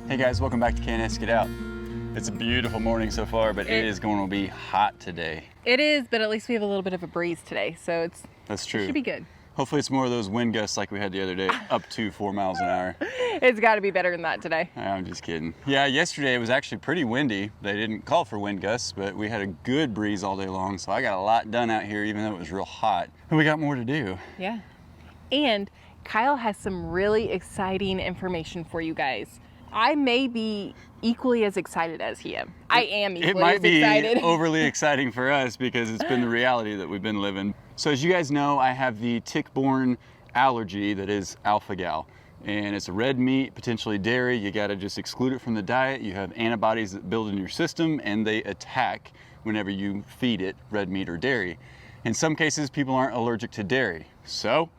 Hey guys, welcome back to K&S Get Out. It's a beautiful morning so far, but it is going to be hot today. It is, but at least we have a little bit of a breeze today, so That's true. It should be good. Hopefully it's more of those wind gusts like we had the other day, up to 4 miles an hour. It's got to be better than that today. I'm just kidding. Yeah, yesterday it was actually pretty windy. They didn't call for wind gusts, but we had a good breeze all day long, so I got a lot done out here even though it was real hot. And we got more to do. Yeah. And Kyle has some really exciting information for you guys. I may be equally as excited as he am. I am equally as excited. It might be overly exciting for us because it's been the reality that we've been living. So as you guys know, I have the tick-borne allergy that is alpha-gal. And it's a red meat, potentially dairy. You gotta just exclude it from the diet. You have antibodies that build in your system and they attack whenever you feed it red meat or dairy. In some cases, people aren't allergic to dairy. So,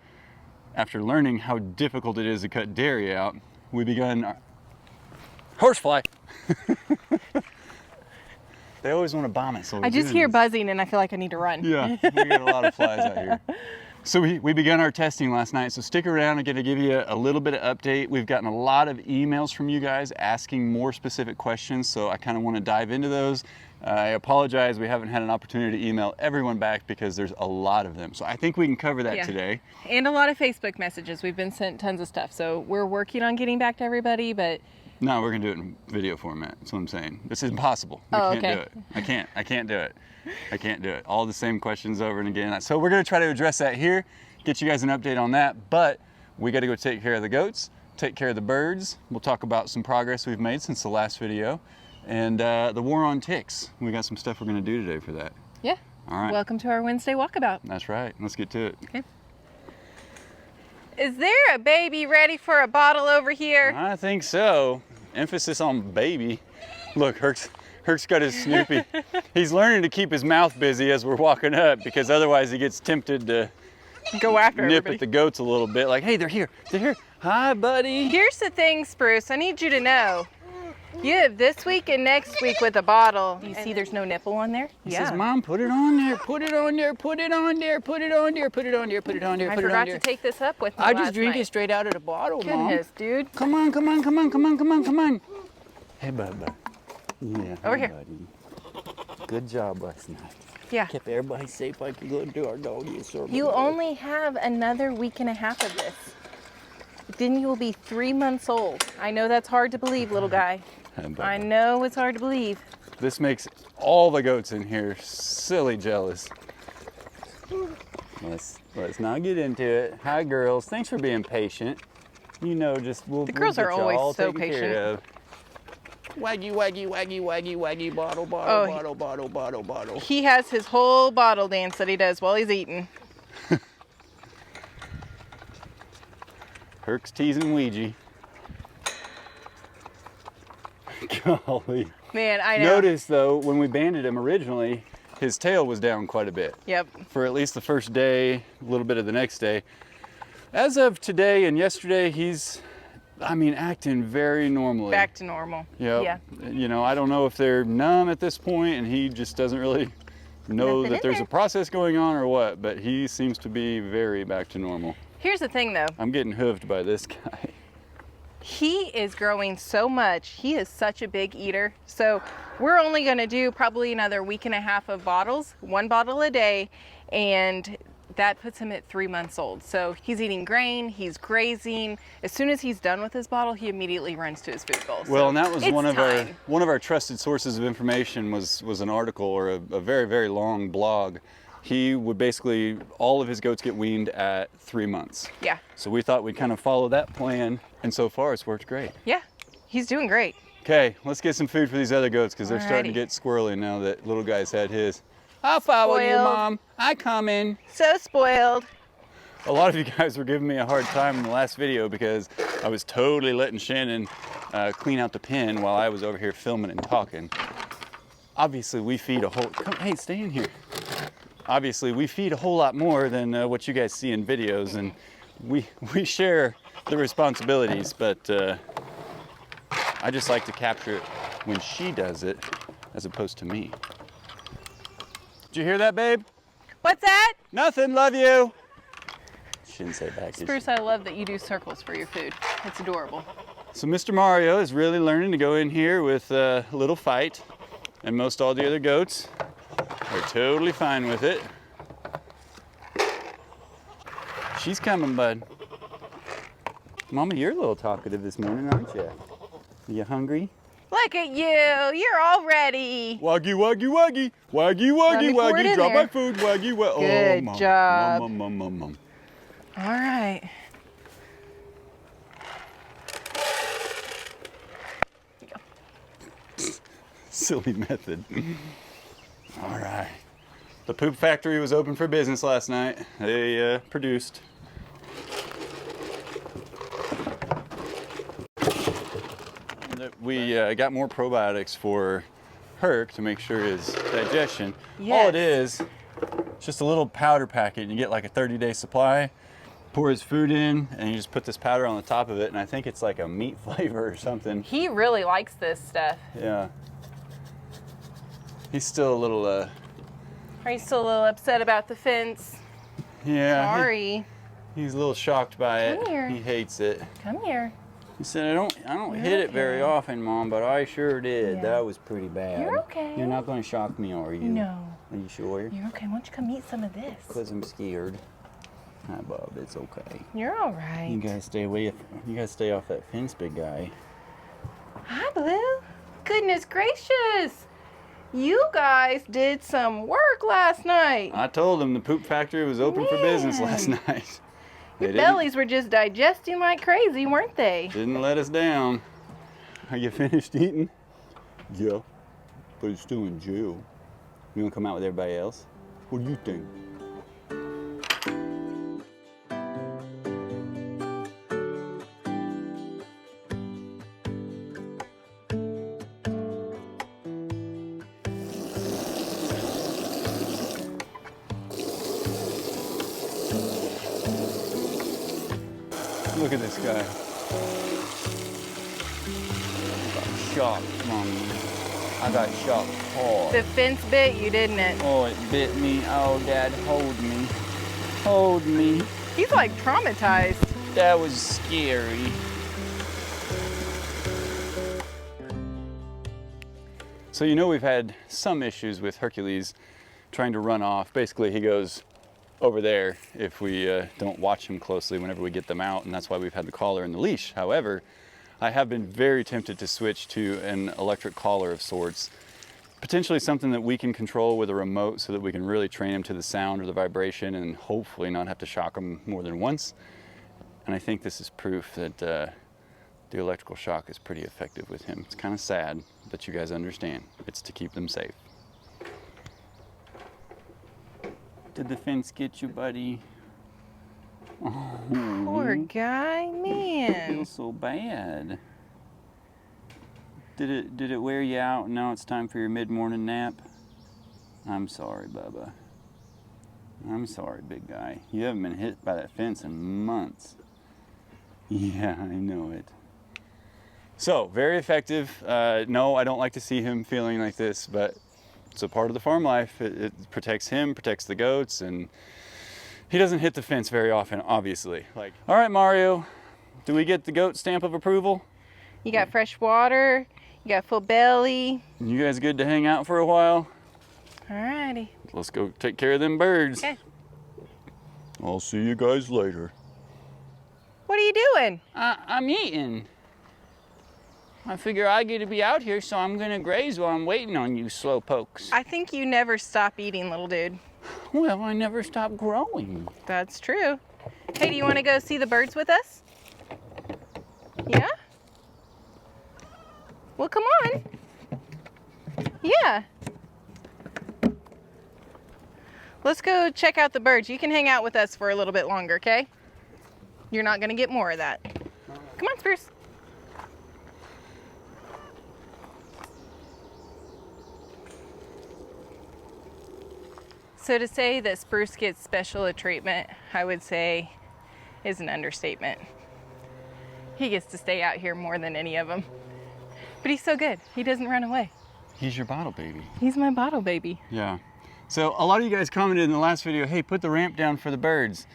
after learning how difficult it is to cut dairy out, we begun horsefly. They always want to bomb it. So I just hear buzzing and I feel like I need to run. Yeah, we got a lot of flies out here. So we began our testing last night. So stick around. I'm going to give you a little bit of update. We've gotten a lot of emails from you guys asking more specific questions. So I kind of want to dive into those. I apologize. We haven't had an opportunity to email everyone back because there's a lot of them. So I think we can cover that today. And a lot of Facebook messages. We've been sent tons of stuff. So we're working on getting back to everybody, but no, we're gonna do it in video format. That's what I'm saying. This is impossible. We can't do it. I can't do it. I can't do it. All the same questions over and again. So we're gonna try to address that here, get you guys an update on that, but we gotta go take care of the goats, take care of the birds. We'll talk about some progress we've made since the last video, and the war on ticks. We got some stuff we're gonna do today for that. Yeah. All right. Welcome to our Wednesday walkabout. That's right. Let's get to it. Okay. Is there a baby ready for a bottle over here? I think so. Emphasis on baby. Look, Herc's got his Snoopy. He's learning to keep his mouth busy as we're walking up because otherwise he gets tempted to go after nip everybody. at the goats a little bit. Like, hey, they're here. They're here. Hi, buddy. Here's the thing, Spruce. I need you to know. You have this week and next week with a bottle. You see there's no nipple on there? He says, Mom, put it on there, put it on there, put it on there, put it on there, put it on there, put it on there, I put it on forgot there. to take this up with me I last just drink night. it straight out of the bottle, Mom. Goodness, dude. Come on, come on, come on, come on, come on, come on. Hey, bud. Yeah, over here. Buddy. Good job last night. Yeah. Kept everybody safe like you're going to do our doggy. You only have another week and a half of this. Then you will be 3 months old. I know that's hard to believe, little guy. I know it's hard to believe. This makes all the goats in here silly jealous. Let's not get into it. Hi, girls. Thanks for being patient. You know, the girls are always so patient. Waggy, waggy, waggy, waggy, waggy, bottle, bottle. He has his whole bottle dance that he does while he's eating. Herc's teasing Ouija. Golly. Man, I know. Notice though, when we banded him originally, his tail was down quite a bit. Yep. For at least the first day, a little bit of the next day. As of today and yesterday, he's, acting very normally. Back to normal. Yep. Yeah. You know, I don't know if they're numb at this point and he just doesn't really know Nothing that in there's there. a process going on or what, but he seems to be very back to normal. Here's the thing though. I'm getting hooved by this guy. He is growing so much. He is such a big eater. So we're only going to do probably another week and a half of bottles, 1 bottle a day. And that puts him at 3 months old. So he's eating grain, he's grazing. As soon as he's done with his bottle, he immediately runs to his food bowl. Well, so and that was it's one of our trusted sources of information was an article or a very, very long blog. He would basically, all of his goats get weaned at 3 months. Yeah. So we thought we'd kind of follow that plan, and so far it's worked great. Yeah, he's doing great. Okay, let's get some food for these other goats because they're starting to get squirrely now that little guy's had his. I'll follow you, Mom. I come in. So spoiled. A lot of you guys were giving me a hard time in the last video because I was totally letting Shannon clean out the pen while I was over here filming and talking. Obviously, we feed a whole, hey, stay in here. Obviously, we feed a whole lot more than what you guys see in videos, and we share the responsibilities, but I just like to capture it when she does it as opposed to me. Did you hear that, babe? What's that? Nothing, love you. Shouldn't say back. Spruce, I love that you do circles for your food. It's adorable. So Mr. Mario is really learning to go in here with a little fight, and most all the other goats are totally fine with it. She's coming, bud. Mama, you're a little talkative this morning, aren't you? Are you hungry? Look at you, you're all ready. Waggy, waggy, waggy, waggy, waggy, waggy, drop my food, waggy, waggy. Good Mom, job. Mom. All right. Silly method. All right. The poop factory was open for business last night. They produced. We got more probiotics for Herc to make sure his digestion. Yes. All it is, just a little powder packet. You get like a 30-day supply. Pour his food in, and you just put this powder on the top of it, and I think it's like a meat flavor or something. He really likes this stuff. Yeah. He's still a little, Are you still a little upset about the fence? yeah. Sorry. He's a little shocked by it. Come here. He hates it. Come here. He said, I don't You're hit it very okay. often, Mom, but I sure did. Yeah. That was pretty bad. You're okay. You're not going to shock me, are you? No. Are you sure? You're okay. Why don't you come eat some of this? Because I'm scared. Hi, Bob. It's okay. You're all right. You guys stay away. You guys stay off that fence, big guy. Hi, Blue. Goodness gracious. You guys did some work last night. I told him the poop factory was open for business Man. last night. Your They bellies were just digesting like crazy, weren't they? didn't let us down. Are you finished eating? Yeah, but it's still in jail. You want to come out with everybody else? What do you think? Look at this guy. I got shocked, Mommy. I got shocked hard. The fence bit you, didn't it? Oh, it bit me. Oh, Dad, hold me. Hold me. He's like traumatized. That was scary. So you know we've had some issues with Hercules trying to run off. Basically, he goes over there if we don't watch him closely whenever we get them out, and that's why we've had the collar and the leash. However, I have been very tempted to switch to an electric collar of sorts, potentially something that we can control with a remote so that we can really train him to the sound or the vibration and hopefully not have to shock him more than once. And I think this is proof that the electrical shock is pretty effective with him. It's kind of sad, but you guys understand. It's to keep them safe. Did the fence get you, buddy? Oh, Poor guy, I feel man. so bad. Did it wear you out and now it's time for your mid-morning nap? I'm sorry, Bubba. I'm sorry, big guy. You haven't been hit by that fence in months. Yeah, I know it. So, very effective. No, I don't like to see him feeling like this, but it's a part of the farm life. It protects him, protects the goats, and he doesn't hit the fence very often, obviously. All right, Mario, do we get the goat stamp of approval? You got fresh water, you got full belly. You guys good to hang out for a while? Alrighty. Let's go take care of them birds. Okay. I'll see you guys later. What are you doing? I'm eating. I figure I get to be out here, so I'm gonna graze while I'm waiting on you slow pokes. I think you never stop eating, little dude. Well, I never stop growing. That's true. Hey, do you want to go see the birds with us? Yeah? Well, come on. Yeah. Let's go check out the birds. You can hang out with us for a little bit longer, okay? You're not going to get more of that. Come on, Spruce. So to say that Spruce gets special treatment, I would say, is an understatement. He gets to stay out here more than any of them. But he's so good. He doesn't run away. He's your bottle baby. He's my bottle baby. Yeah. So a lot of you guys commented in the last video, hey, put the ramp down for the birds.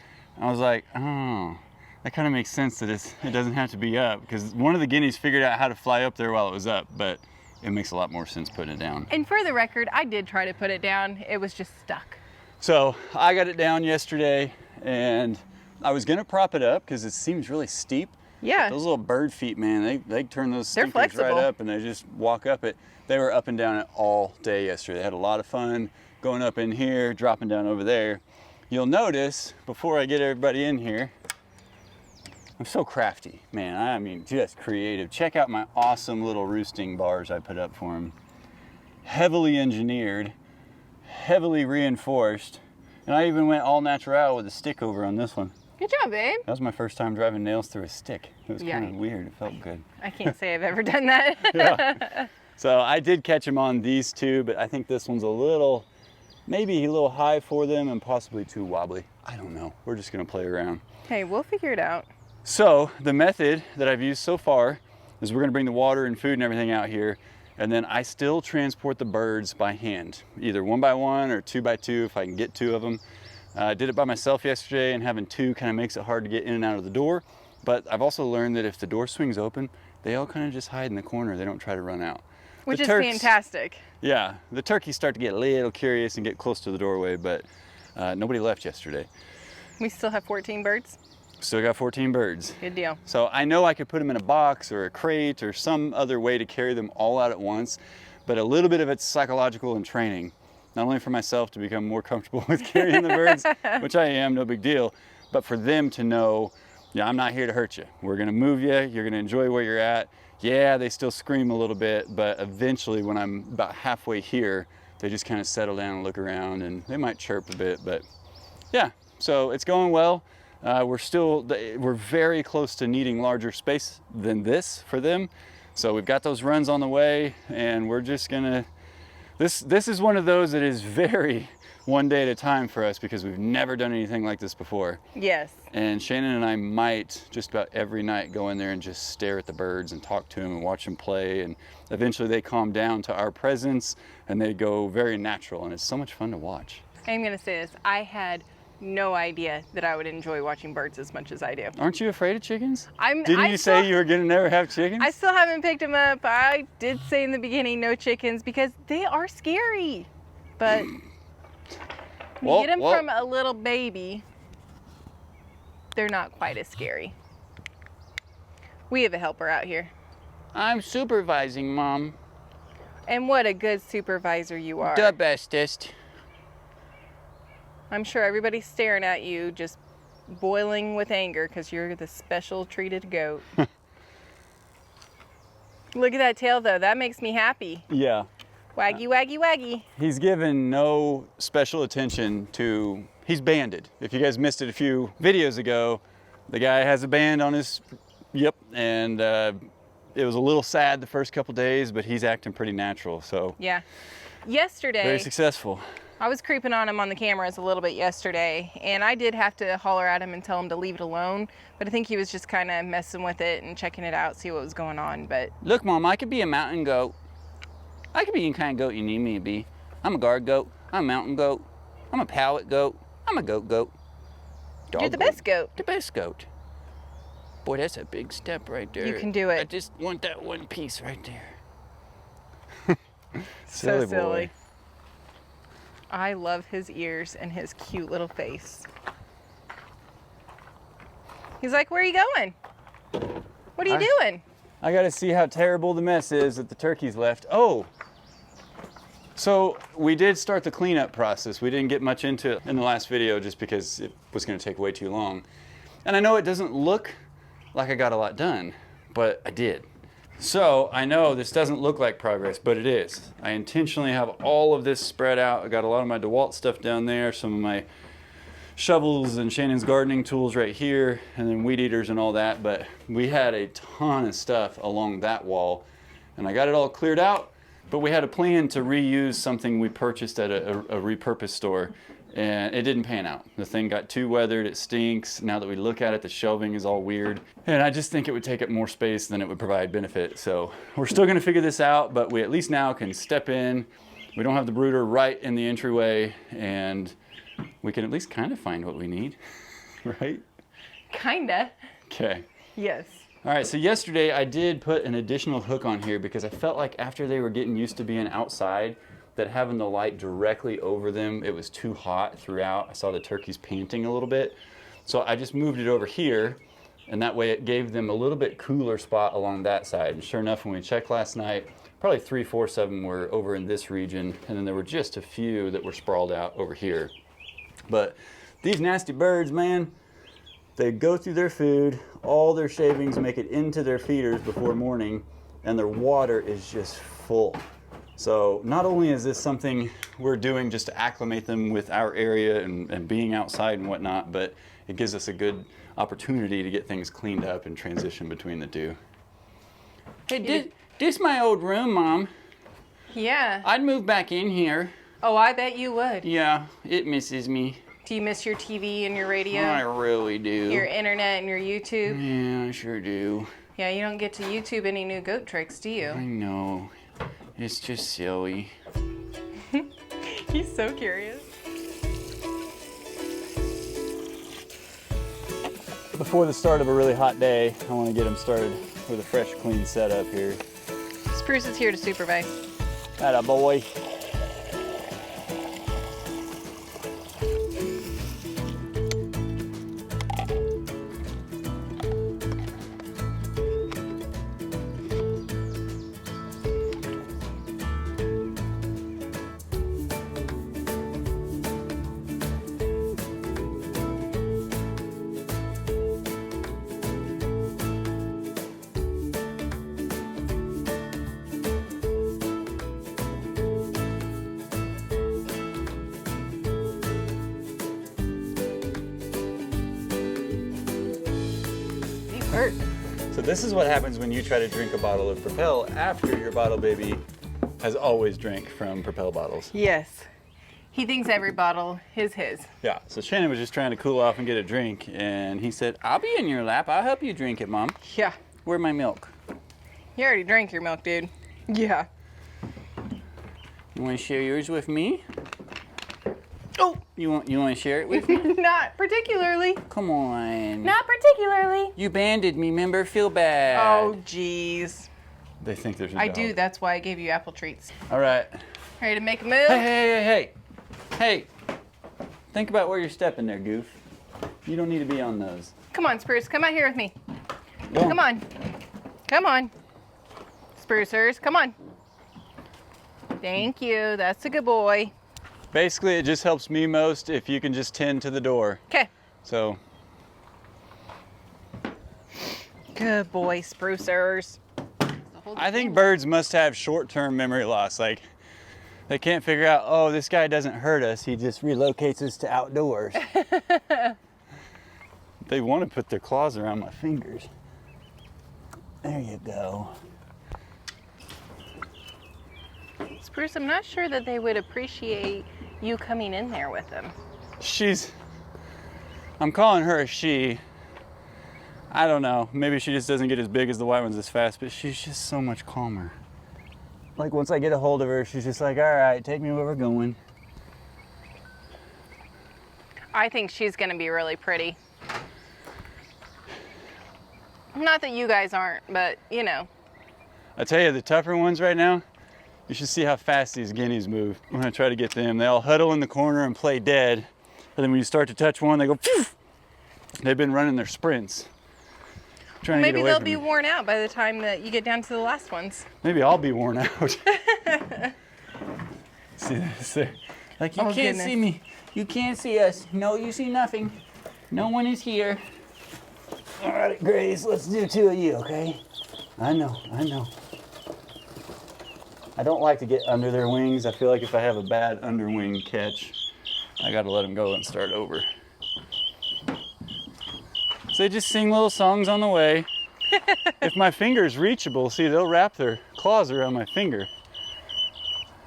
I was like, oh, that kind of makes sense that it doesn't have to be up, because one of the guineas figured out how to fly up there while it was up, but it makes a lot more sense putting it down. And for the record, I did try to put it down. It was just stuck. So I got it down yesterday, and I was gonna prop it up because it seems really steep. Yeah. Those little bird feet, man, they turn those stinkers flexible. right up and they just walk up it. They were up and down it all day yesterday. They had a lot of fun going up in here, dropping down over there. You'll notice, before I get everybody in here, I'm so crafty, man. I mean, just creative. Check out my awesome little roosting bars I put up for them. Heavily engineered, heavily reinforced, and I even went all natural with a stick over on this one. Good job, babe. That was my first time driving nails through a stick. It was kind of Yeah. weird. It felt good. I can't say I've ever done that. Yeah. So I did catch them on these two, but I think this one's a little, maybe a little high for them and possibly too wobbly. I don't know. We're just gonna play around. Hey, we'll figure it out. So the method that I've used so far is we're gonna bring the water and food and everything out here, and then I still transport the birds by hand, either 1 by 1 or 2 by 2 if I can get 2 of them. I did it by myself yesterday, and having 2 kind of makes it hard to get in and out of the door. But I've also learned that if the door swings open, they all kind of just hide in the corner. They don't try to run out. Which The is Turks- fantastic. Yeah, the turkeys start to get a little curious and get close to the doorway, but nobody left yesterday. We still have 14 birds. Still got 14 birds. Good deal. So I know I could put them in a box or a crate or some other way to carry them all out at once, but a little bit of it's psychological and training, not only for myself to become more comfortable with carrying the birds, which I am, no big deal, but for them to know, yeah, I'm not here to hurt you. We're gonna move you, you're gonna enjoy where you're at. Yeah, they still scream a little bit, but eventually when I'm about halfway here, they just kind of settle down and look around, and they might chirp a bit, but yeah, so it's going well. We're very close to needing larger space than this for them. So we've got those runs on the way, and we're just gonna, this is one of those that is very one day at a time for us because we've never done anything like this before. Yes. And Shannon and I might just about every night go in there and just stare at the birds and talk to them and watch them play, and eventually they calm down to our presence and they go very natural, and it's so much fun to watch. I'm gonna say this, I had no idea that I would enjoy watching birds as much as I do. Aren't you afraid of chickens? I Didn't you say you were gonna never have chickens? I still haven't picked them up. I did say in the beginning no chickens because they are scary. But you get them from a little baby, they're not quite as scary. We have a helper out here. I'm supervising, Mom. And what a good supervisor you are. The bestest. I'm sure everybody's staring at you just boiling with anger because you're the special treated goat. Look at that tail though, that makes me happy. Yeah. Waggy, waggy, waggy. He's given no special attention to, he's banded. If you guys missed it a few videos ago, the guy has a band on his, and it was a little sad the first couple days, but he's acting pretty natural, so. Yeah. Yesterday, Very successful. I was creeping on him on the cameras a little bit yesterday, and I did have to holler at him and tell him to leave it alone, but I think he was just kind of messing with it and checking it out, see what was going on, but. Look, Mom, I could be a mountain goat. I could be any kind of goat you need me to be. I'm a guard goat, I'm a mountain goat, I'm a pallet goat, I'm a goat goat. Dog You're the best goat. The best goat. Boy, that's a big step right there. You can do it. I just want that one piece right there. So silly. Boy. I love his ears and his cute little face. He's like, where are you going? What are you doing? I gotta see how terrible the mess is that the turkeys left. Oh, so we did start the cleanup process. We didn't get much into it in the last video just because it was gonna take way too long. And I know it doesn't look like I got a lot done, but I did. So I know this doesn't look like progress, but it is. I intentionally have all of this spread out. I got a lot of my DeWalt stuff down there, some of my shovels and Shannon's gardening tools right here, and then weed eaters and all that, but we had a ton of stuff along that wall, and I got it all cleared out, but we had a plan to reuse something we purchased at a repurposed store, and it didn't pan out. The thing got too weathered, it stinks. Now that we look at it, the shelving is all weird, and I just think it would take up more space than it would provide benefit. So we're still gonna figure this out, but we at least now can step in. We don't have the brooder right in the entryway, and we can at least kind of find what we need, right? Kinda. Okay. Yes. All right, so yesterday I did put an additional hook on here because I felt like after they were getting used to being outside, that having the light directly over them, it was too hot throughout. I saw the turkeys panting a little bit. So I just moved it over here, and that way it gave them a little bit cooler spot along that side. And sure enough, when we checked last night, probably 3/4 of them were over in this region, and then there were just a few that were sprawled out over here. But these nasty birds, man, they go through their food, all their shavings make it into their feeders before morning, and their water is just full. So not only is this something we're doing just to acclimate them with our area and being outside and whatnot, but it gives us a good opportunity to get things cleaned up and transition between the two. Hey, this my old room, Mom. Yeah. I'd move back in here. Oh, I bet you would. Yeah, it misses me. Do you miss your TV and your radio? I really do. Your internet and your YouTube? Yeah, I sure do. Yeah, you don't get to YouTube any new goat tricks, do you? I know. It's just silly. He's so curious. Before the start of a really hot day, I want to get them started with a fresh, clean setup here. Spruce is here to supervise. Atta boy. Hurt. So this is what happens when you try to drink a bottle of Propel after your bottle baby has always drank from Propel bottles. Yes. He thinks every bottle is his. Yeah, so Shannon was just trying to cool off and get a drink, and he said, I'll be in your lap. I'll help you drink it, Mom. Yeah. Where's my milk? You already drank your milk, dude. Yeah. You want to share yours with me? Oh! You want to share it with me? Not particularly. Come on. Not particularly. You banded me, remember? Feel bad. Oh, jeez. They think there's a I dog. do. That's why I gave you apple treats. All right. Ready to make a move? Hey. Hey. Think about where you're stepping there, Goof. You don't need to be on those. Come on, Spruce. Come out here with me. Go on. Come on. Come on. Sprucers, come on. Thank you. That's a good boy. Basically, it just helps me most if you can just tend to the door. Okay. So, Good boy, Sprucers. I think birds must have short-term memory loss. Like, they can't figure out, oh, this guy doesn't hurt us. He just relocates us to outdoors. They want to put their claws around my fingers. There you go. Spruce, I'm not sure that they would appreciate you coming in there with them. I'm calling her a she. I don't know. Maybe she just doesn't get as big as the white ones as fast, but she's just so much calmer. Like once I get a hold of her, she's just like, all right, take me where we're going. I think she's going to be really pretty. Not that you guys aren't, but you know. I tell you, the tougher ones right now, you should see how fast these guineas move. When I try to get them, they all huddle in the corner and play dead. But then when you start to touch one, they go, phew! They've been running their sprints. Trying to get Maybe away they'll from be me. worn out by the time that you get down to the last ones. Maybe I'll be worn out. See this there? Like, you Oh, can't goodness. see me. You can't see us. No, you see nothing. No one is here. All right, Grace, let's do two of you, okay? I know. I don't like to get under their wings. I feel like if I have a bad underwing catch, I gotta let them go and start over. So they just sing little songs on the way. If my finger's reachable, see, they'll wrap their claws around my finger.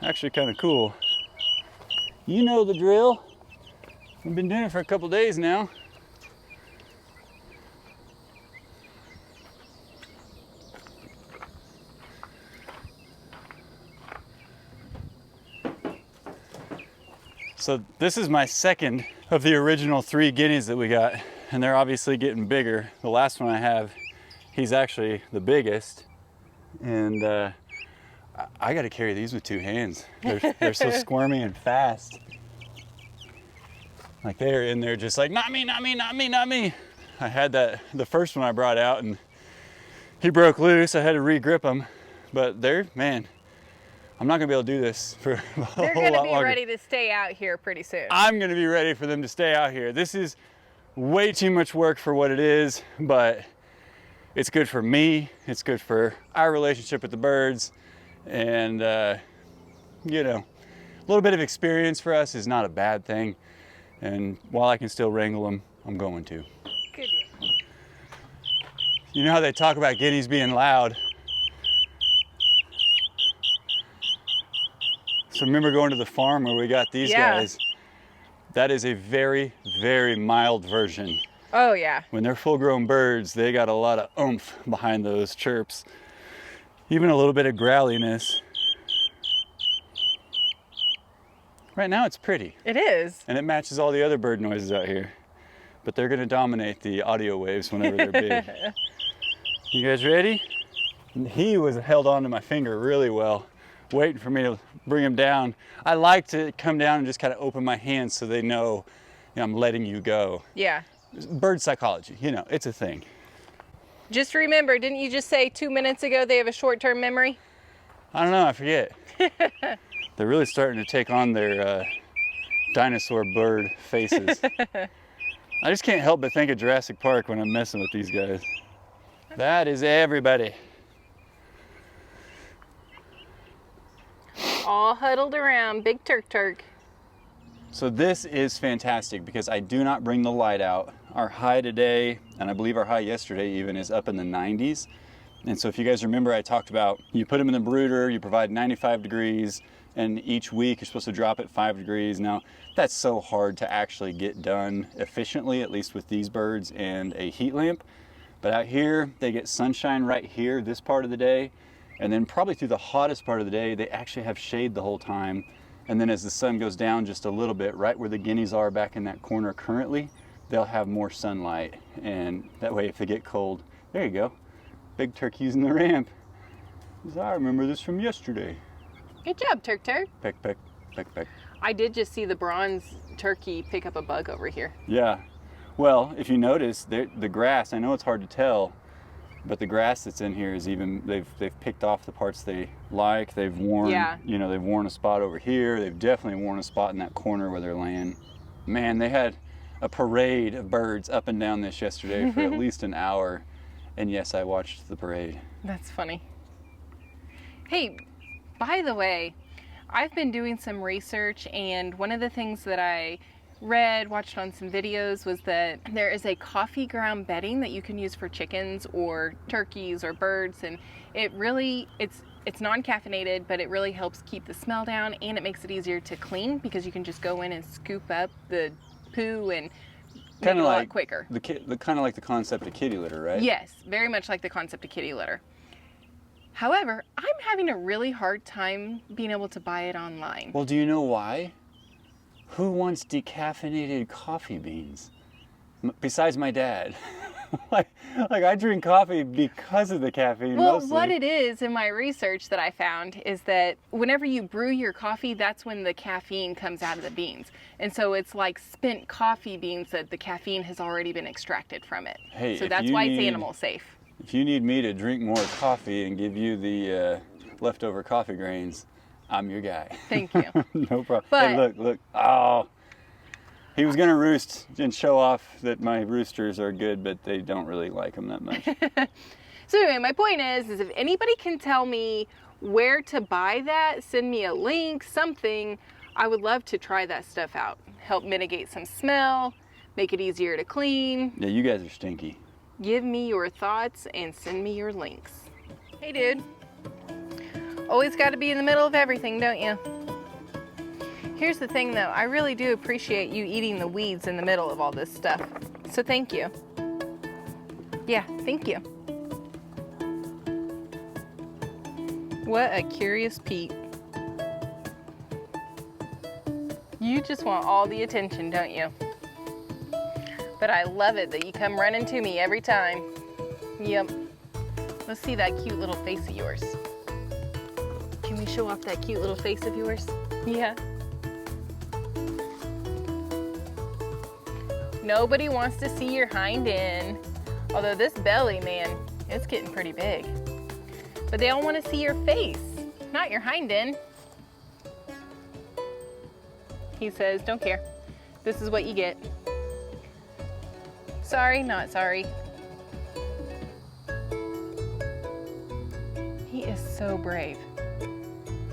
Actually kind of cool. You know the drill. We've been doing it for a couple days now. So this is my second of the original 3 guineas that we got. and they're obviously getting bigger. The last one I have, he's actually the biggest, and I got to carry these with 2 hands. They're so squirmy and fast. Like they're in there just like, not me, not me, not me, not me. I had that, the first one I brought out, and he broke loose. I had to re-grip him, but man, I'm not gonna be able to do this for a whole lot longer. They're gonna be ready to stay out here pretty soon. I'm gonna be ready for them to stay out here. This is way too much work for what it is, but it's good for me. It's good for our relationship with the birds. And, you know, a little bit of experience for us is not a bad thing. And while I can still wrangle them, I'm going to. Good. You know how they talk about guineas being loud? So remember going to the farm where we got these guys? That is a very, very mild version. Oh yeah. When they're full-grown birds, they got a lot of oomph behind those chirps. Even a little bit of growliness. Right now it's pretty. It is. And it matches all the other bird noises out here. But they're gonna dominate the audio waves whenever they're big. You guys ready? He was held onto my finger really well, waiting for me to bring him down. I like to come down and just kind of open my hands so they know, I'm letting you go. Yeah. Bird psychology, it's a thing. Just remember, didn't you just say 2 minutes ago they have a short-term memory? I don't know, I forget. They're really starting to take on their dinosaur bird faces. I just can't help but think of Jurassic Park when I'm messing with these guys. That is everybody. All huddled around Big Turk. So this is fantastic because I do not bring the light out. Our high today, and I believe our high yesterday even, is up in the 90s. And so if you guys remember, I talked about you put them in the brooder, you provide 95 degrees, and each week you're supposed to drop it 5 degrees. Now, that's so hard to actually get done efficiently, at least with these birds and a heat lamp. But out here, they get sunshine right here, this part of the day. And then probably through the hottest part of the day, they actually have shade the whole time. And then as the sun goes down just a little bit, right where the guineas are back in that corner currently, they'll have more sunlight. And that way, if they get cold, there you go. Big Turk using the ramp. I remember this from yesterday. Good job, Turk. Peck, peck, peck, peck. I did just see the bronze turkey pick up a bug over here. Yeah. Well, if you notice, the grass, I know it's hard to tell, but the grass that's in here is even, they've picked off the parts they like. They've worn, they've worn a spot over here. They've definitely worn a spot in that corner where they're laying. Man, they had a parade of birds up and down this yesterday for at least an hour. And yes, I watched the parade. That's funny. Hey, by the way, I've been doing some research, and one of the things that I watched on some videos was that there is a coffee ground bedding that you can use for chickens or turkeys or birds, and it's non-caffeinated, but it really helps keep the smell down, and it makes it easier to clean because you can just go in and scoop up the poo and make it a lot quicker. Kind of like the concept of kitty litter, right? Yes, very much like the concept of kitty litter. However, I'm having a really hard time being able to buy it online. Well, do you know why? Who wants decaffeinated coffee beans? Besides my dad. like I drink coffee because of the caffeine mostly. Well, what it is in my research that I found is that whenever you brew your coffee, that's when the caffeine comes out of the beans. And so it's like spent coffee beans that the caffeine has already been extracted from it. Hey, so that's why it's animal safe. If you need me to drink more coffee and give you the leftover coffee grains, I'm your guy. Thank you. No problem. But, hey, look. Oh, he was going to roost and show off that my roosters are good, but they don't really like them that much. So anyway, my point is if anybody can tell me where to buy that, send me a link, something, I would love to try that stuff out. Help mitigate some smell, make it easier to clean. Yeah, you guys are stinky. Give me your thoughts and send me your links. Hey, dude. Always got to be in the middle of everything, don't you? Here's the thing, though. I really do appreciate you eating the weeds in the middle of all this stuff. So thank you. Yeah, thank you. What a curious Pete. You just want all the attention, don't you? But I love it that you come running to me every time. Yep. Let's see that cute little face of yours. Can we show off that cute little face of yours? Yeah. Nobody wants to see your hind end. Although this belly, man, it's getting pretty big. But they all want to see your face, not your hind end. He says, don't care. This is what you get. Sorry, not sorry. He is so brave.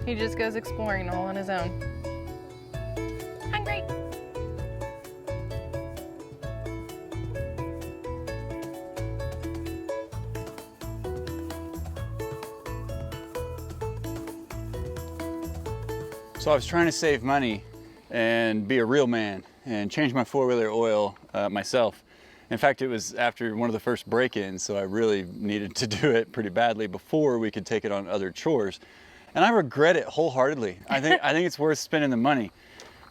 He just goes exploring all on his own. Hungry. So I was trying to save money and be a real man and change my four-wheeler oil myself. In fact, it was after one of the first break-ins, so I really needed to do it pretty badly before we could take it on other chores. And I regret it wholeheartedly. I think it's worth spending the money.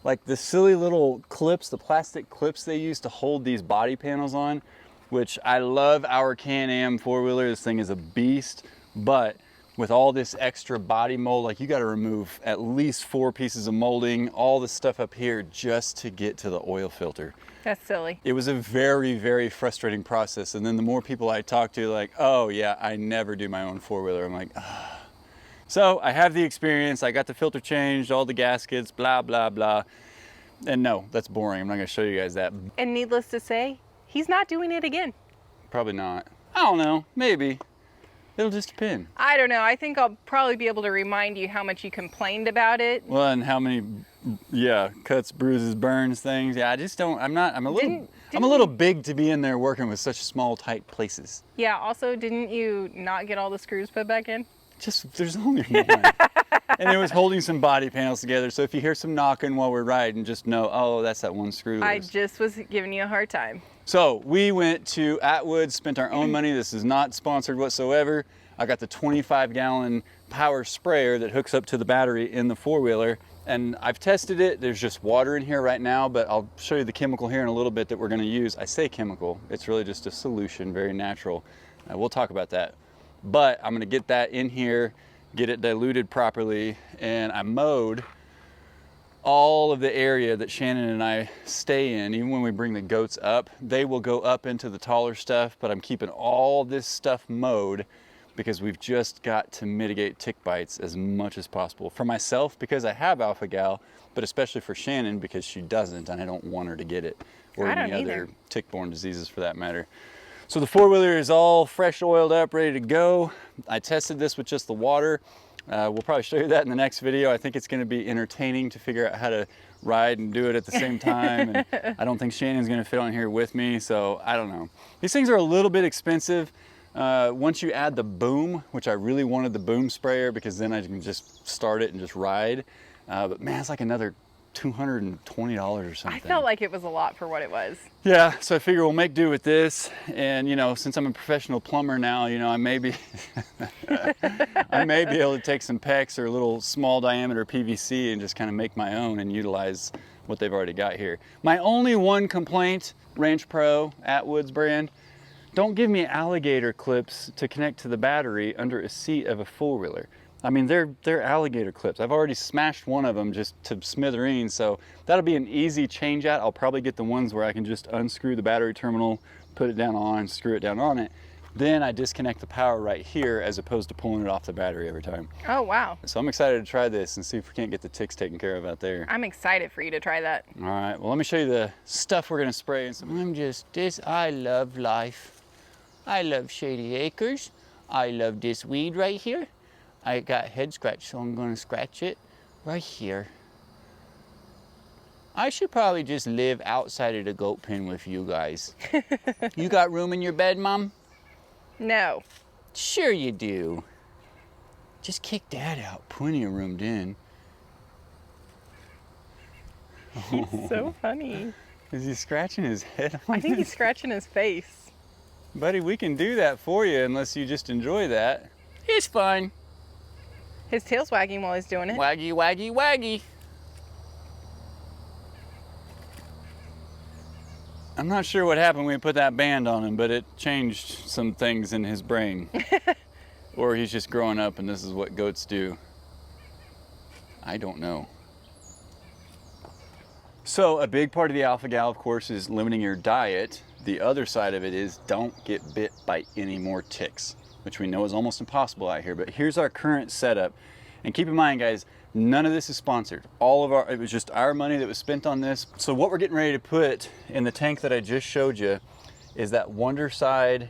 Like the silly little clips, the plastic clips they use to hold these body panels on, which I love our Can-Am four-wheeler. This thing is a beast, but with all this extra body mold, like you got to remove at least 4 pieces of molding, all the stuff up here just to get to the oil filter. That's silly. It was a very, very frustrating process. And then the more people I talk to, like, oh yeah, I never do my own four-wheeler. I'm like, ah. So I have the experience. I got the filter changed, all the gaskets, blah, blah, blah. And no, that's boring. I'm not gonna show you guys that. And needless to say, he's not doing it again. Probably not. I don't know, maybe. It'll just depend. I don't know. I think I'll probably be able to remind you how much you complained about it. Well, and how many, yeah, cuts, bruises, burns, things. Yeah, I just don't, I'm a little big to be in there working with such small, tight places. Yeah, also, didn't you not get all the screws put back in? Just, there's only one. And it was holding some body panels together. So if you hear some knocking while we're riding, just know, oh, that's that one screw loose. I just was giving you a hard time. So we went to Atwood, spent our own money. This is not sponsored whatsoever. I got the 25-gallon power sprayer that hooks up to the battery in the four-wheeler. And I've tested it. There's just water in here right now, but I'll show you the chemical here in a little bit that we're gonna use. I say chemical, it's really just a solution, very natural. We'll talk about that. But I'm gonna get that in here, get it diluted properly, and I mowed all of the area that Shannon and I stay in. Even when we bring the goats up, they will go up into the taller stuff, but I'm keeping all this stuff mowed because we've just got to mitigate tick bites as much as possible. For myself, because I have alpha-gal, but especially for Shannon because she doesn't and I don't want her to get it, or any other tick-borne diseases for that matter. So the four-wheeler is all fresh oiled up, ready to go. I tested this with just the water. We'll probably show you that in the next video. I think it's gonna be entertaining to figure out how to ride and do it at the same time. And I don't think Shannon's gonna fit on here with me, so I don't know. These things are a little bit expensive. Once you add the boom, which I really wanted the boom sprayer because then I can just start it and just ride. But man, it's like another $220 or something. I felt like it was a lot for what it was. Yeah, so I figure we'll make do with this. And you know, since I'm a professional plumber now, you know, I may be I may be able to take some PEX or a little small diameter PVC and just kind of make my own and utilize what they've already got here. My only one complaint, Ranch Pro, Atwood's brand, don't give me alligator clips to connect to the battery under a seat of a four-wheeler. I mean, they're alligator clips. I've already smashed one of them just to smithereens, so that'll be an easy change out. I'll probably get the ones where I can just unscrew the battery terminal, put it down on, screw it down on it. Then I disconnect the power right here as opposed to pulling it off the battery every time. Oh, wow. So I'm excited to try this and see if we can't get the ticks taken care of out there. I'm excited for you to try that. All right, well, let me show you the stuff we're gonna spray. I love life. I love Shady Acres. I love this weed right here. I got head scratch, so I'm gonna scratch it right here. I should probably just live outside of the goat pen with you guys. You got room in your bed, Mom? No. Sure you do. Just kick Dad out. Plenty of room in. He's so funny. Is he scratching his head on I think he's scratching his face. Buddy, we can do that for you unless you just enjoy that. It's fine. His tail's wagging while he's doing it. Waggy, waggy, waggy. I'm not sure what happened when we put that band on him, but it changed some things in his brain. Or he's just growing up and this is what goats do. I don't know. So a big part of the alpha-gal, of course, is limiting your diet. The other side of it is don't get bit by any more ticks, which we know is almost impossible out here. But here's our current setup. And keep in mind, guys, none of this is sponsored. It was just our money that was spent on this. So what we're getting ready to put in the tank that I just showed you is that Wonderside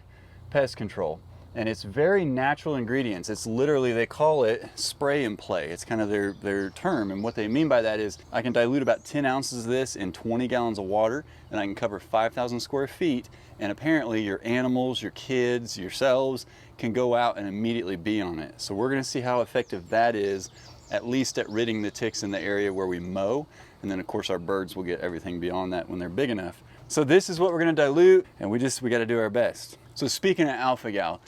pest control. And it's very natural ingredients. It's literally, they call it spray and play. It's kind of their term. And what they mean by that is I can dilute about 10 ounces of this in 20 gallons of water, and I can cover 5,000 square feet. And apparently your animals, your kids, yourselves can go out and immediately be on it. So we're gonna see how effective that is, at least at ridding the ticks in the area where we mow. And then of course our birds will get everything beyond that when they're big enough. So this is what we're gonna dilute, and we gotta do our best. So speaking of alpha-gal,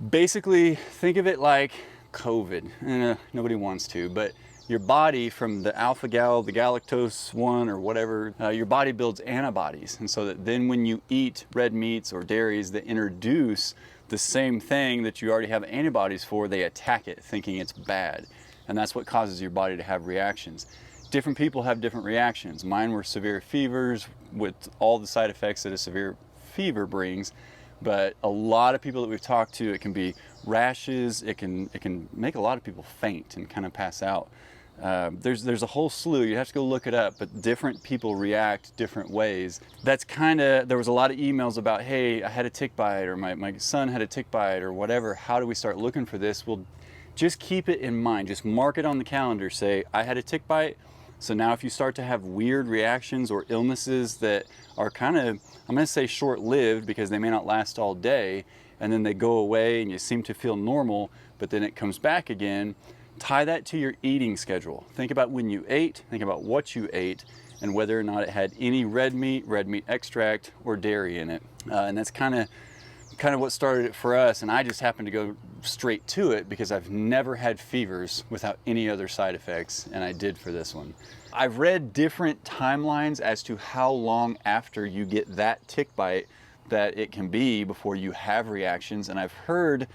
basically think of it like COVID. Nobody wants to, but your body, from the alpha-gal, the galactose 1 or whatever, your body builds antibodies. And so that then when you eat red meats or dairies that introduce the same thing that you already have antibodies for, they attack it thinking it's bad. And that's what causes your body to have reactions. Different people have different reactions. Mine were severe fevers with all the side effects that a severe fever brings. But a lot of people that we've talked to, it can be rashes, it can make a lot of people faint and kind of pass out. There's a whole slew, you have to go look it up, but different people react different ways. That's there was a lot of emails about, hey, I had a tick bite, or my son had a tick bite, or whatever. How do we start looking for this? Well, just keep it in mind. Just mark it on the calendar. Say, I had a tick bite. So now if you start to have weird reactions or illnesses that are kind of, I'm going to say short-lived because they may not last all day, and then they go away and you seem to feel normal, but then it comes back again, tie that to your eating schedule. Think about when you ate, think about what you ate, and whether or not it had any red meat extract, or dairy in it. And that's kind of what started it for us, and I just happened to go straight to it because I've never had fevers without any other side effects, and I did for this one. I've read different timelines as to how long after you get that tick bite that it can be before you have reactions, and I've heard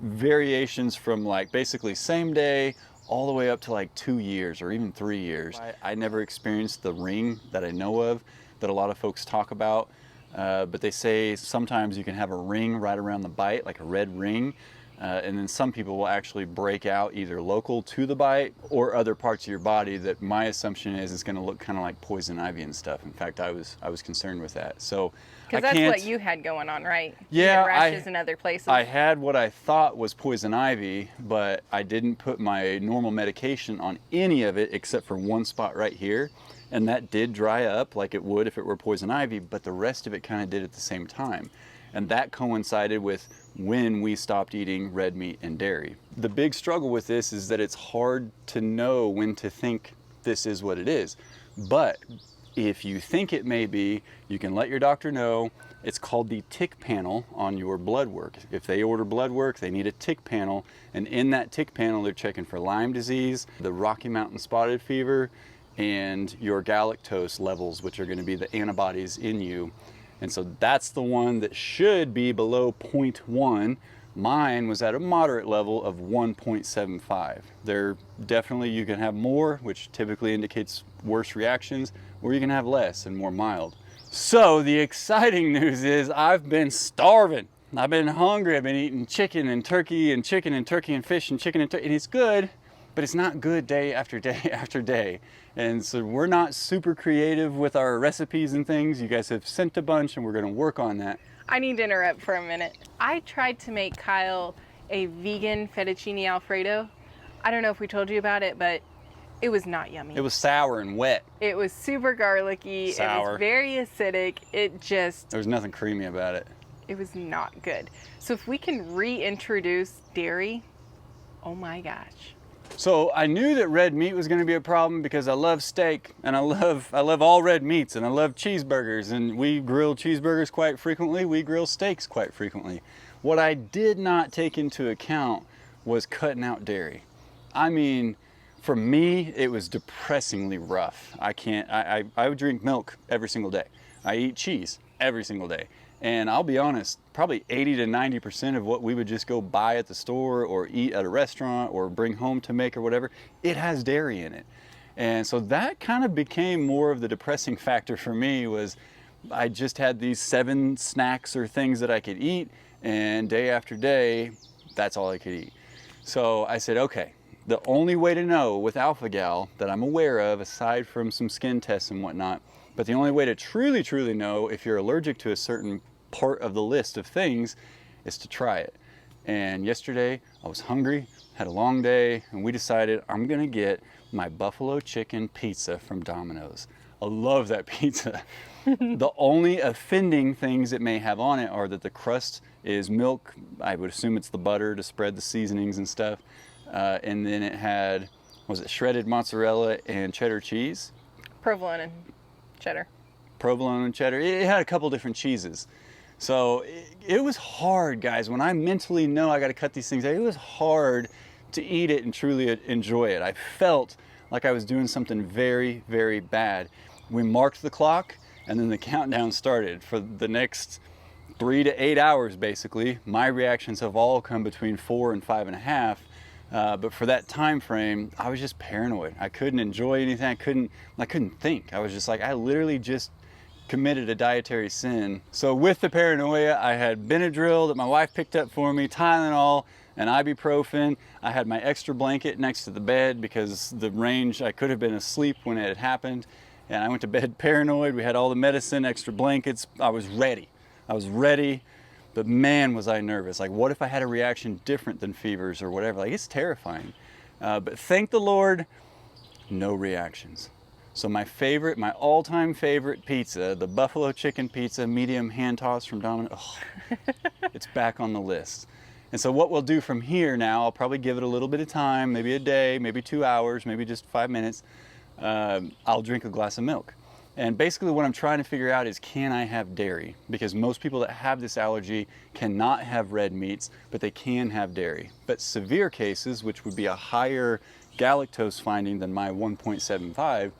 variations from like basically same day all the way up to like 2 years or even 3 years. I never experienced the ring that I know of that a lot of folks talk about. But they say sometimes you can have a ring right around the bite, like a red ring, and then some people will actually break out either local to the bite or other parts of your body that my assumption is it's going to look kind of like poison ivy and stuff. In fact, I was concerned with that. So because that's what you had going on, right? Yeah, you had rashes in other places. I had what I thought was poison ivy, but I didn't put my normal medication on any of it except for one spot right here. And that did dry up like it would if it were poison ivy, but the rest of it kind of did at the same time. And that coincided with when we stopped eating red meat and dairy. The big struggle with this is that it's hard to know when to think this is what it is. But if you think it may be, you can let your doctor know. It's called the tick panel on your blood work. If they order blood work, they need a tick panel. And in that tick panel, they're checking for Lyme disease, the Rocky Mountain spotted fever, and your galactose levels, which are going to be the antibodies in you. And so that's the one that should be below 0.1. Mine was at a moderate level of 1.75. There definitely, you can have more, which typically indicates worse reactions, or you can have less and more mild. So the exciting news is I've been starving. I've been hungry. I've been eating chicken and turkey and chicken and turkey and fish and chicken and turkey, and it's good, but it's not good day after day after day. And so we're not super creative with our recipes and things. You guys have sent a bunch and we're gonna work on that. I need to interrupt for a minute. I tried to make Kyle a vegan fettuccine Alfredo. I don't know if we told you about it, but it was not yummy. It was sour and wet. It was super garlicky. Sour. It was very acidic. There was nothing creamy about it. It was not good. So if we can reintroduce dairy, oh my gosh. So I knew that red meat was going to be a problem because I love steak and I love all red meats and I love cheeseburgers, and we grill cheeseburgers quite frequently. We grill steaks quite frequently. What I did not take into account was cutting out dairy. I mean, for me, it was depressingly rough. I would drink milk every single day. I eat cheese every single day. And I'll be honest, probably 80 to 90% of what we would just go buy at the store or eat at a restaurant or bring home to make or whatever, it has dairy in it. And so that kind of became more of the depressing factor for me. Was I just had these 7 snacks or things that I could eat, and day after day, that's all I could eat. So I said, okay, the only way to know with alpha-gal that I'm aware of, aside from some skin tests and whatnot, but the only way to truly know if you're allergic to a certain part of the list of things is to try it. And yesterday I was hungry, had a long day, and we decided I'm gonna get my buffalo chicken pizza from Domino's. I love that pizza. The only offending things it may have on it are that the crust is milk. I would assume it's the butter to spread the seasonings and stuff. And then it had, was it shredded mozzarella and cheddar cheese? Provolone and cheddar. Provolone and cheddar. It had a couple different cheeses. So it was hard, guys. When I mentally know I got to cut these things out, it was hard to eat it and truly enjoy it. I felt like I was doing something very, very bad. We marked the clock, and then the countdown started for the next 3 to 8 hours, basically. My reactions have all come between 4 and 5.5. But for that time frame, I was just paranoid. I couldn't enjoy anything. I couldn't think. I was just like, I literally just committed a dietary sin. So with the paranoia, I had Benadryl that my wife picked up for me, Tylenol, and ibuprofen. I had my extra blanket next to the bed because the range, I could have been asleep when it had happened. And I went to bed paranoid. We had all the medicine, extra blankets. I was ready. But man, was I nervous. Like, what if I had a reaction different than fevers or whatever? Like, it's terrifying. But thank the Lord, no reactions. So my all-time favorite pizza, the buffalo chicken pizza, medium hand tossed from Domino's, it's back on the list. And so what we'll do from here now, I'll probably give it a little bit of time, maybe a day, maybe 2 hours, maybe just 5 minutes. I'll drink a glass of milk. And basically what I'm trying to figure out is, can I have dairy? Because most people that have this allergy cannot have red meats, but they can have dairy. But severe cases, which would be a higher galactose finding than my 1.75,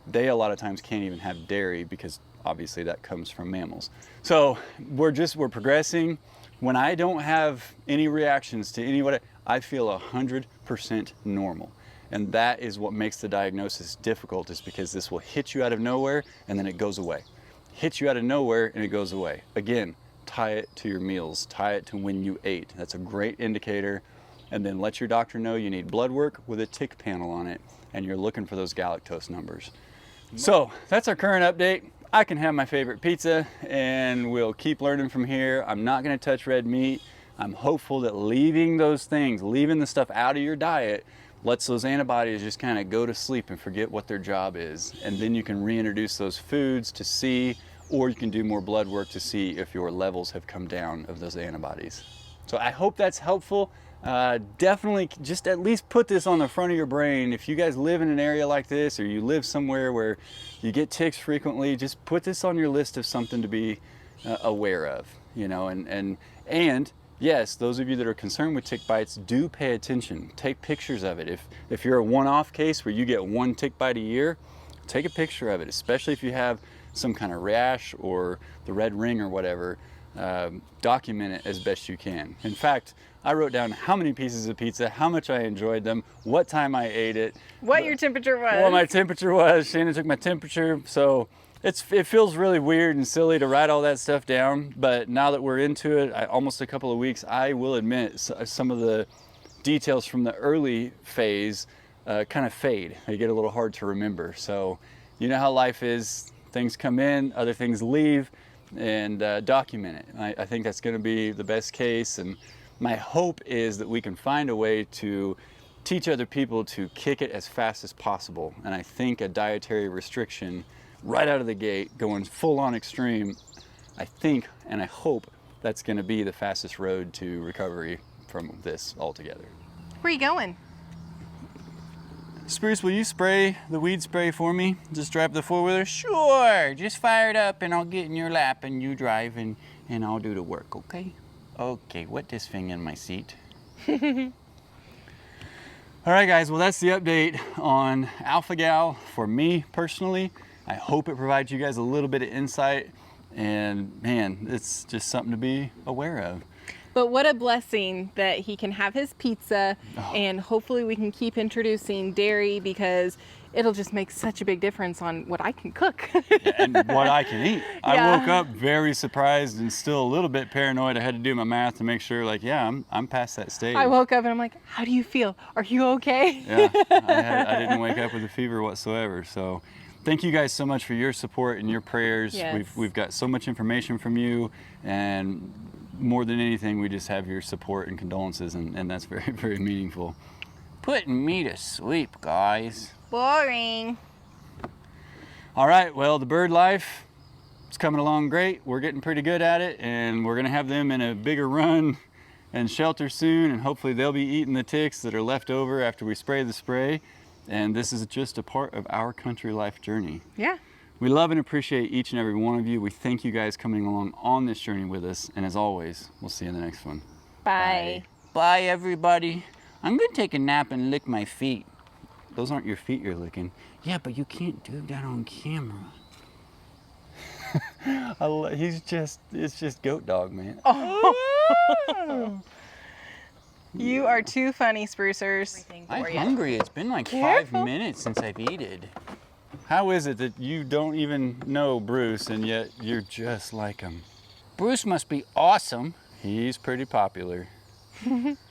they a lot of times can't even have dairy because obviously that comes from mammals. So we're progressing. When I don't have any reactions to any I feel 100% normal. And that is what makes the diagnosis difficult, is because this will hit you out of nowhere and then it goes away. Hits you out of nowhere and it goes away. Again, tie it to your meals, tie it to when you ate. That's a great indicator. And then let your doctor know you need blood work with a tick panel on it and you're looking for those galactose numbers. So that's our current update. I can have my favorite pizza and we'll keep learning from here. I'm not gonna touch red meat. I'm hopeful that leaving those things, leaving the stuff out of your diet, lets those antibodies just kind of go to sleep and forget what their job is. And then you can reintroduce those foods to see, or you can do more blood work to see if your levels have come down of those antibodies. So I hope that's helpful. Definitely just at least put this on the front of your brain. If you guys live in an area like this, or you live somewhere where you get ticks frequently, just put this on your list of something to be aware of, you know, and yes, those of you that are concerned with tick bites, do pay attention. Take pictures of it. If you're a one-off case where you get 1 tick bite a year, take a picture of it, especially if you have some kind of rash or the red ring or whatever. Document it as best you can. In fact, I wrote down how many pieces of pizza, how much I enjoyed them, what time I ate it. What your temperature was. What my temperature was. Shannon took my temperature. So it feels really weird and silly to write all that stuff down. But now that we're into it, almost a couple of weeks, I will admit some of the details from the early phase kind of fade. They get a little hard to remember. So you know how life is. Things come in, other things leave. And document it. I think that's going to be the best case, and my hope is that we can find a way to teach other people to kick it as fast as possible. And I think a dietary restriction right out of the gate, going full on extreme, I think and I hope that's going to be the fastest road to recovery from this altogether. Where are you going? Spruce, will you spray the weed spray for me? Just drive the four-wheeler? Sure, just fire it up and I'll get in your lap and you drive and I'll do the work, okay? Okay, wet this thing in my seat. All right, guys, well, that's the update on alpha-gal for me personally. I hope it provides you guys a little bit of insight And man, it's just something to be aware of. But what a blessing that he can have his pizza, and hopefully we can keep introducing dairy, because it'll just make such a big difference on what I can cook. And what I can eat. Yeah. I woke up very surprised and still a little bit paranoid. I had to do my math to make sure, like, yeah, I'm past that stage. I woke up and I'm like, how do you feel? Are you okay? Yeah, I didn't wake up with a fever whatsoever. So thank you guys so much for your support and your prayers. Yes. We've got so much information from you, and more than anything, we just have your support and condolences, and that's very, very meaningful. Putting me to sleep, guys. Boring. All right, well, the bird life is coming along great. We're getting pretty good at it, and we're gonna have them in a bigger run and shelter soon, and hopefully they'll be eating the ticks that are left over after we spray the spray. And this is just a part of our country life journey. Yeah. We love and appreciate each and every one of you. We thank you guys coming along on this journey with us. And as always, we'll see you in the next one. Bye. Bye, everybody. I'm gonna take a nap and lick my feet. Those aren't your feet you're licking. Yeah, but you can't do that on camera. It's just goat dog, man. Oh. You are too funny, sprucers. I'm hungry. It's been like Careful. 5 minutes since I've eaten. How is it that you don't even know Bruce and yet you're just like him? Bruce must be awesome. He's pretty popular.